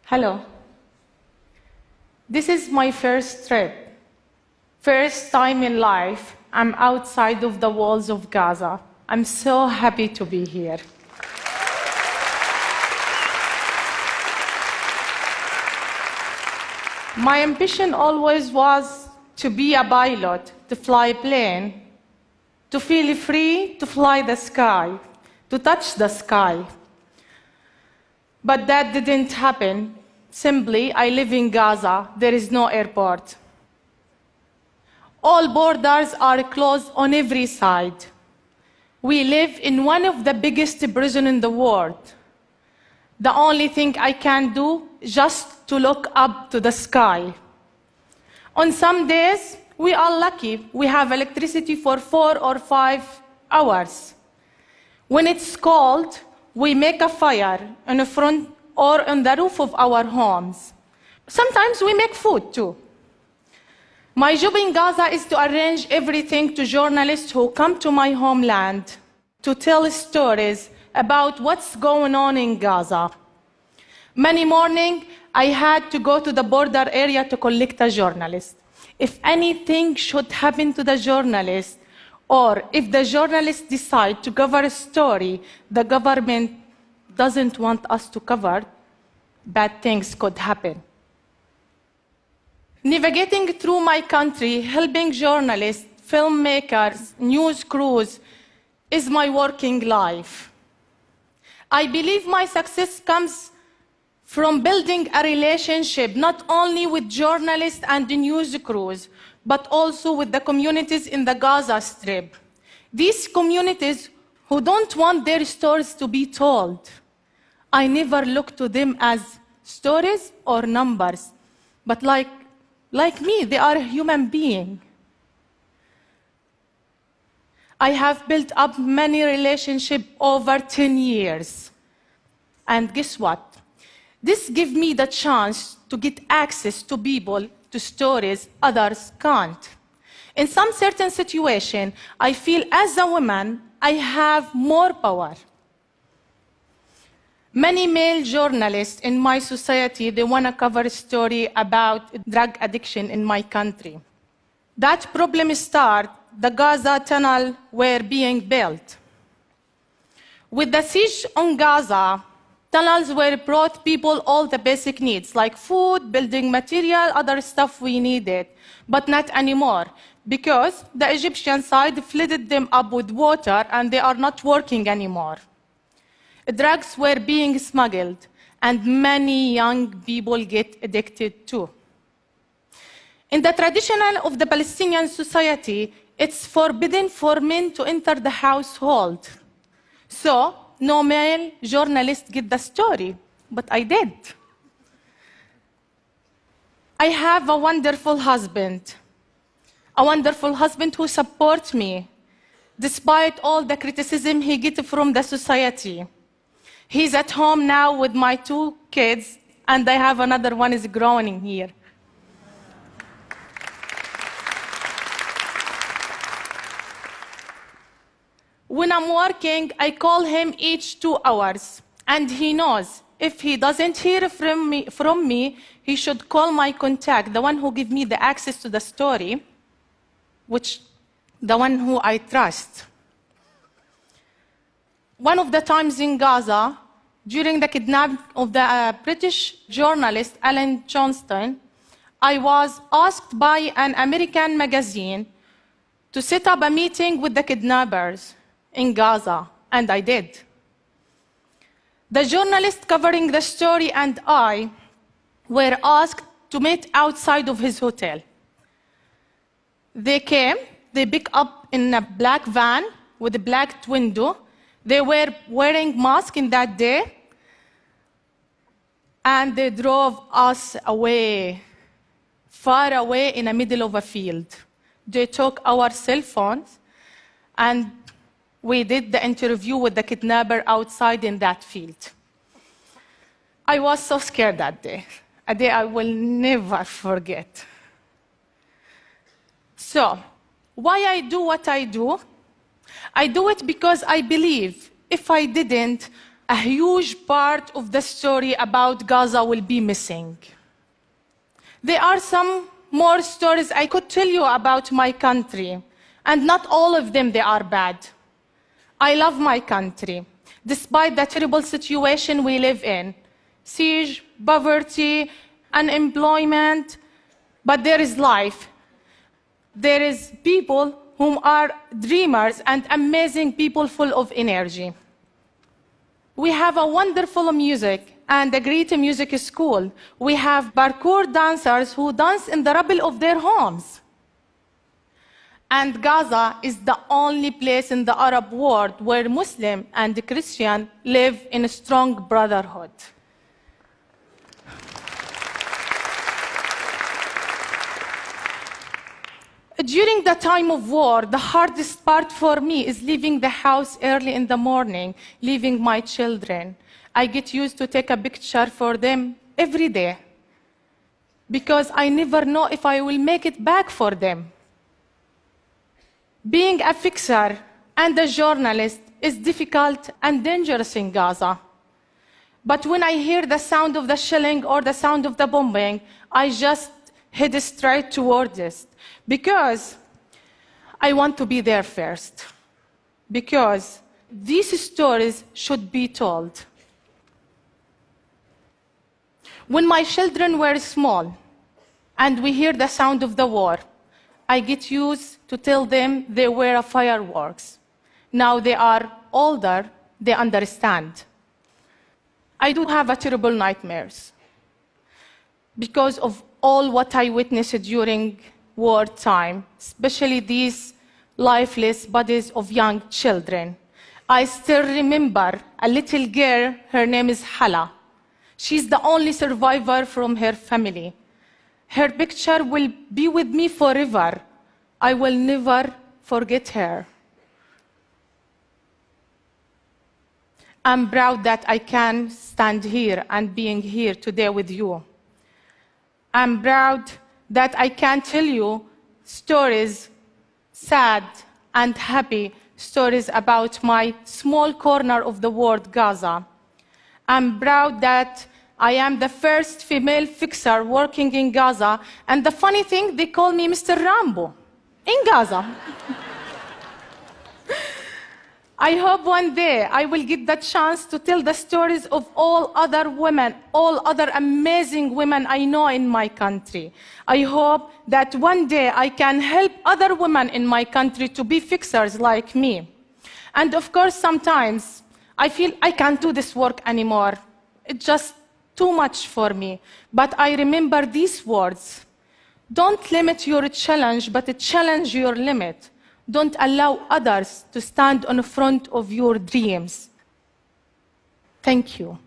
Hello. This is my first trip. First time in life I'm outside of the walls of Gaza. I'm so happy to be here. My ambition always was to be a pilot, to fly a plane, to feel free to fly the sky, to touch the sky. But that didn't happen. Simply, I live in Gaza. There is no airport. All borders are closed on every side. We live in one of the biggest prisons in the world. The only thing I can do is just to look up to the sky. On some days, we are lucky. We have electricity for 4 or 5 hours. When it's cold, we make a fire in the front or on the roof of our homes. Sometimes we make food too. My job in Gaza is to arrange everything to journalists who come to my homeland to tell stories about what's going on in Gaza. Many mornings, I had to go to the border area to collect a journalist. If anything should happen to the journalist, or if the journalists decide to cover a story the government doesn't want us to cover, bad things could happen. Navigating through my country, helping journalists, filmmakers, news crews, is my working life. I believe my success comes from building a relationship not only with journalists and the news crews, but also with the communities in the Gaza Strip. These communities who don't want their stories to be told. I never look to them as stories or numbers, but like me, they are a human being. I have built up many relationships over 10 years. And guess what? This gives me the chance to get access to people, to stories others can't. In some certain situation, I feel as a woman, I have more power. Many male journalists in my society, they want to cover a story about drug addiction in my country. That problem started, the Gaza tunnel were being built. With the siege on Gaza, tunnels were brought people all the basic needs, like food, building material, other stuff we needed, but not anymore, because the Egyptian side flooded them up with water and they are not working anymore. Drugs were being smuggled, and many young people get addicted too. In the tradition of the Palestinian society, it's forbidden for men to enter the household. So, no male journalist get the story, but I did. I have a wonderful husband who supports me, despite all the criticism he gets from the society. He's at home now with my 2 kids, and I have another one is growing here. When I'm working, I call him each 2 hours, and he knows if he doesn't hear from me, he should call my contact, the one who gives me the access to the story, the one who I trust. One of the times in Gaza, during the kidnapping of the British journalist Alan Johnston, I was asked by an American magazine to set up a meeting with the kidnappers in Gaza, and I did. The journalist covering the story and I were asked to meet outside of his hotel. They came, they picked up in a black van with a black window. They were wearing masks in that day, and they drove us away, far away in the middle of a field. They took our cell phones, and we did the interview with the kidnapper outside in that field. I was so scared that day, a day I will never forget. So, why I do what I do? I do it because I believe if I didn't, a huge part of the story about Gaza will be missing. There are some more stories I could tell you about my country, and not all of them they are bad. I love my country, despite the terrible situation we live in. Siege, poverty, unemployment, but there is life. There is people whom are dreamers and amazing people full of energy. We have a wonderful music and a great music school. We have parkour dancers who dance in the rubble of their homes. And Gaza is the only place in the Arab world where Muslim and Christian live in a strong brotherhood. During the time of war, the hardest part for me is leaving the house early in the morning, leaving my children. I get used to take a picture for them every day because I never know if I will make it back for them. Being a fixer and a journalist is difficult and dangerous in Gaza. But when I hear the sound of the shelling or the sound of the bombing, I just head straight towards it because I want to be there first. Because these stories should be told. When my children were small and we hear the sound of the war, I get used to tell them they were fireworks. Now they are older, they understand. I do have terrible nightmares because of all what I witnessed during wartime, especially these lifeless bodies of young children. I still remember a little girl, her name is Hala. She's the only survivor from her family. Her picture will be with me forever. I will never forget her. I'm proud that I can stand here and being here today with you. I'm proud that I can tell you stories, sad and happy stories about my small corner of the world, Gaza. I'm proud that I am the first female fixer working in Gaza, and the funny thing, they call me Mr. Rambo in Gaza. I hope one day I will get the chance to tell the stories of all other women, all other amazing women I know in my country. I hope that one day I can help other women in my country to be fixers like me. And of course, sometimes I feel I can't do this work anymore. It's just too much for me. But I remember these words. Don't limit your challenge, but challenge your limit. Don't allow others to stand on the front of your dreams. Thank you.